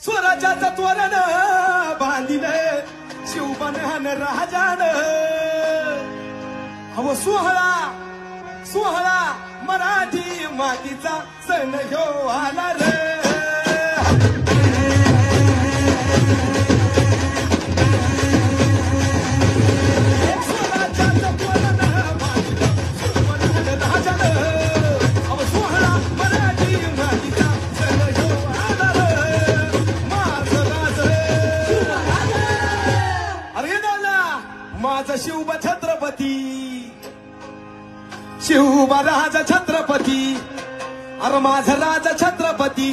स्वराज्याचं तोरण बांधिले शिवबन राजान अहो सोहळा सोहळा मराठी मातीचा सण ह्यो आला रे स्वराज्याचं तोरण बांधिले शिवबन राजान अहो सोहळा मराठी मातीचा सण ह्यो आला रे माझं राज रे अरे दादा माझा शिवबा छत्रपती शिवबा राजा छत्रपती अरे माझा राजा छत्रपती